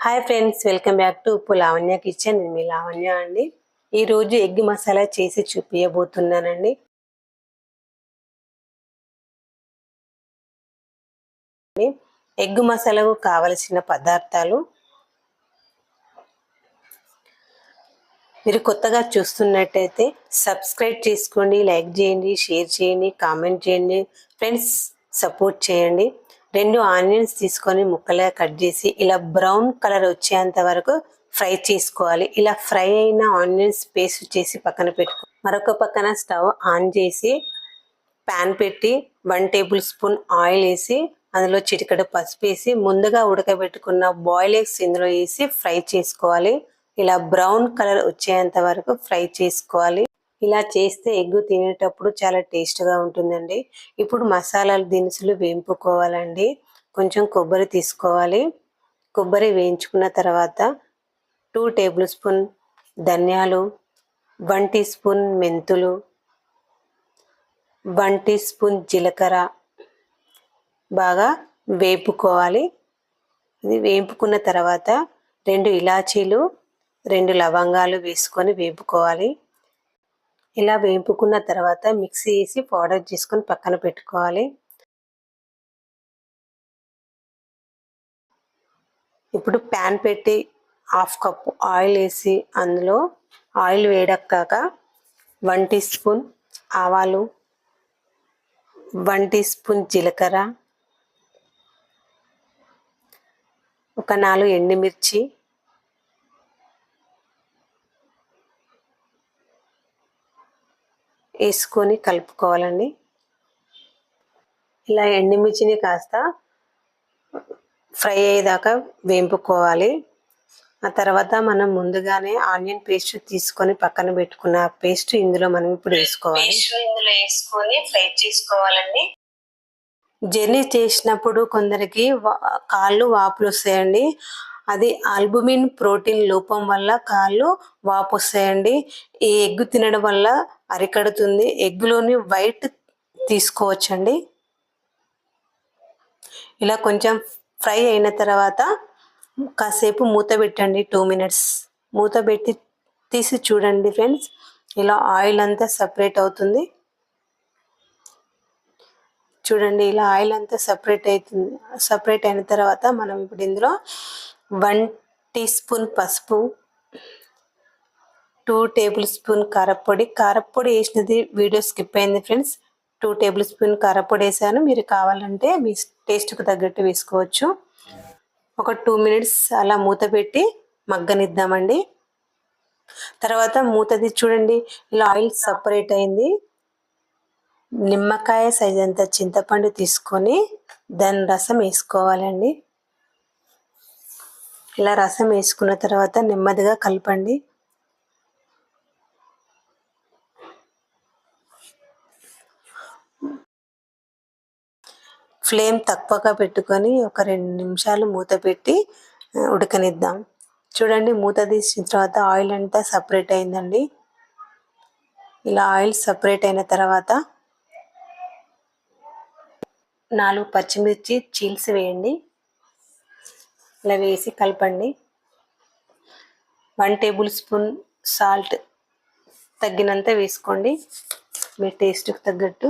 Hi friends, welcome back to ఉప్పు Lavanya kitchen. నేను మీ లావణ్య అండి. ఈరోజు ఎగ్ మసాలా చేసి చూపించబోతున్నానండి. ఎగ్ మసాలాకు కావలసిన పదార్థాలు, మీరు కొత్తగా చూస్తున్నట్టయితే సబ్స్క్రైబ్ చేసుకోండి, లైక్ చేయండి, షేర్ చేయండి, కామెంట్ చేయండి. ఫ్రెండ్స్, సపోర్ట్ చేయండి. 2 ఆనియన్స్ తీసుకొని ముక్కలుగా కట్ చేసి ఇలా బ్రౌన్ కలర్ వచ్చేంత వరకు ఫ్రై చేసుకోవాలి. ఇలా ఫ్రై అయిన ఆనియన్స్ పేస్ట్ చేసి పక్కన పెట్టుకో. మరొక పక్కన స్టవ్ ఆన్ చేసి ప్యాన్ పెట్టి 1 టేబుల్ స్పూన్ ఆయిల్ వేసి అందులో చిటికెడు పసుపు వేసి ముందుగా ఉడకబెట్టుకున్న బాయిల్ ఎగ్స్ ఇందులో వేసి ఫ్రై చేసుకోవాలి. ఇలా బ్రౌన్ కలర్ వచ్చేంత వరకు ఫ్రై చేసుకోవాలి. ఇలా చేస్తే ఎగ్ తినేటప్పుడు చాలా టేస్ట్గా ఉంటుందండి. ఇప్పుడు మసాలాల దినుసులు వేయింపుకోవాలండి. కొంచెం కొబ్బరి తీసుకోవాలి. కొబ్బరి వేయించుకున్న తర్వాత 2 టేబుల్ స్పూన్ ధనియాలు, 1 టీ స్పూన్ మెంతులు, 1 టీ స్పూన్ జీలకర్ర బాగా వేపుకోవాలి. ఇది వేపుకున్న తర్వాత 2 ఇలాచీలు, 2 లవంగాలు వేసుకొని వేపుకోవాలి. ఇలా వేపుకున్న తర్వాత మిక్సీ వేసి పౌడర్ చేసుకొని పక్కన పెట్టుకోవాలి. ఇప్పుడు ప్యాన్ పెట్టి 1/2 కప్పు ఆయిల్ వేసి అందులో ఆయిల్ వేడెక్కాక 1 టీ స్పూన్ ఆవాలు, 1 టీ స్పూన్ జీలకర్ర, ఒక 4 ఎండుమిర్చి, వేసుకొని కలుపుకోవాలండి. ఇలా ఎండుమిర్చిని కాస్త ఫ్రై అయ్యేదాకా వేపుకోవాలి. ఆ తర్వాత మనం ముందుగానే ఆనియన్ పేస్ట్ తీసుకొని పక్కన పెట్టుకున్న పేస్ట్ ఇందులో మనం ఇప్పుడు వేసుకోవాలి. ఫ్రై చేసుకోవాలండి. జర్నీ చేసినప్పుడు కొందరికి కాళ్ళు వాపులు వస్తాయండి. అది ఆల్బుమిన్ ప్రోటీన్ లోపం వల్ల కాళ్ళు వాపు వస్తాయండి. ఈ ఎగ్ తినడం వల్ల అరికడుతుంది. ఎగ్లోని వైట్ తీసుకోవచ్చండి. ఇలా కొంచెం ఫ్రై అయిన తర్వాత కాసేపు మూత పెట్టండి. 2 మినిట్స్ మూత పెట్టి తీసి చూడండి ఫ్రెండ్స్. ఇలా ఆయిల్ అంతా సపరేట్ అవుతుంది. చూడండి, ఇలా ఆయిల్ అంతా సపరేట్ అయిన తర్వాత మనం ఇప్పుడు ఇందులో 1 టీ స్పూన్ పసుపు, 2 టేబుల్ స్పూన్ కారపొడి వేసినది వీడియో స్కిప్ అయింది ఫ్రెండ్స్. 2 టేబుల్ స్పూన్ కారపొడి వేసాను. మీరు కావాలంటే మీ టేస్ట్కి తగ్గట్టు వేసుకోవచ్చు. ఒక 2 మినిట్స్ అలా మూత పెట్టి మగ్గనిద్దామండి. తర్వాత మూతది చూడండి, ఇలా ఆయిల్ సపరేట్ అయింది. నిమ్మకాయ సైజ్ అంత చింతపండు తీసుకొని దాని రసం వేసుకోవాలండి. ఇలా రసం వేసుకున్న తర్వాత నెమ్మదిగా కలపండి. ఫ్లేమ్ తక్కువగా పెట్టుకొని ఒక 2 నిమిషాలు మూత పెట్టి ఉడకనిద్దాం. చూడండి, మూత తీసిన తర్వాత ఆయిల్ అంతా సపరేట్ అయిందండి. ఇలా ఆయిల్ సపరేట్ అయిన తర్వాత 4 పచ్చిమిర్చి చీల్చి వేయండి. ఇలా వేసి కలపండి. 1 టేబుల్ స్పూన్ సాల్ట్ తగ్గినంత వేసుకోండి మీ టేస్ట్కి తగ్గట్టు.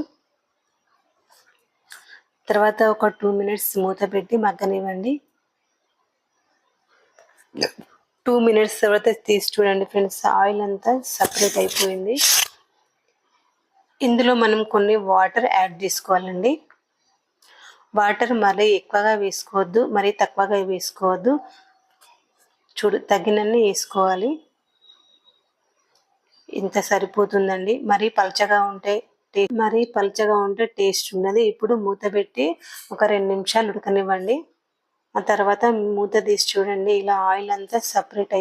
తర్వాత ఒక 2 మినిట్స్ మూత పెట్టి మగ్గనివ్వండి. 2 మినిట్స్ తర్వాత తీసి చూడండి ఫ్రెండ్స్, ఆయిల్ అంతా సపరేట్ అయిపోయింది. ఇందులో మనం కొన్ని వాటర్ యాడ్ చేసుకోవాలండి. వాటర్ మరీ ఎక్కువగా వేసుకోవద్దు, మరీ తక్కువగా వేసుకోవద్దు. తగినన్ని వేసుకోవాలి. ఇంత సరిపోతుందండి. మరీ పల్చగా ఉంటే టేస్ట్ ఉన్నది. ఇప్పుడు మూత పెట్టి ఒక 2 నిమిషాలు ఉడకనివ్వండి. ఆ తర్వాత మూత తీసి చూడండి, ఇలా ఆయిల్ అంతా సపరేట్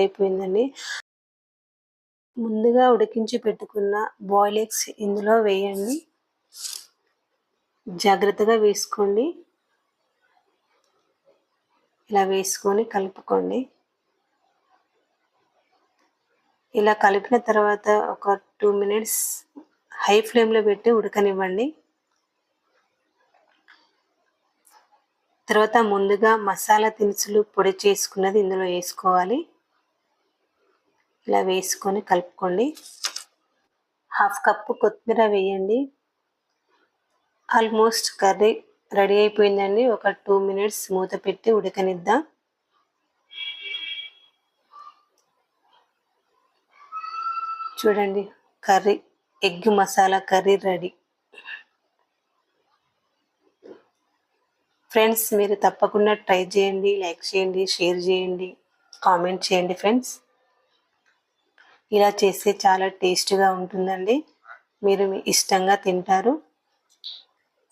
అయిపోయిందండి. ముందుగా ఉడికించి పెట్టుకున్న బాయిల్ ఎగ్స్ ఇందులో వేయండి. జాగ్రత్తగా వేసుకోండి. ఇలా వేసుకొని కలుపుకోండి. ఇలా కలిపిన తర్వాత ఒక 2 మినిట్స్ హై ఫ్లేమ్లో పెట్టి ఉడకనివ్వండి. తర్వాత ముందుగా మసాలా దినుసులు పొడి చేసుకున్నది ఇందులో వేసుకోవాలి. ఇలా వేసుకొని కలుపుకోండి. 1/2 కప్పు కొత్తిమీర వేయండి. ఆల్మోస్ట్ కర్రీ రెడీ అయిపోయిందండి. ఒక 2 మినిట్స్ మూత పెట్టి ఉడకనిద్దాం. చూడండి, curry egg masala curry ready. Friends, మీరు తప్పకుండా ట్రై చేయండి. లైక్ చేయండి, షేర్ చేయండి, కామెంట్ చేయండి ఫ్రెండ్స్. ఇలా చేస్తే చాలా టేస్ట్గా ఉంటుందండి. మీరు ఇష్టంగా తింటారు.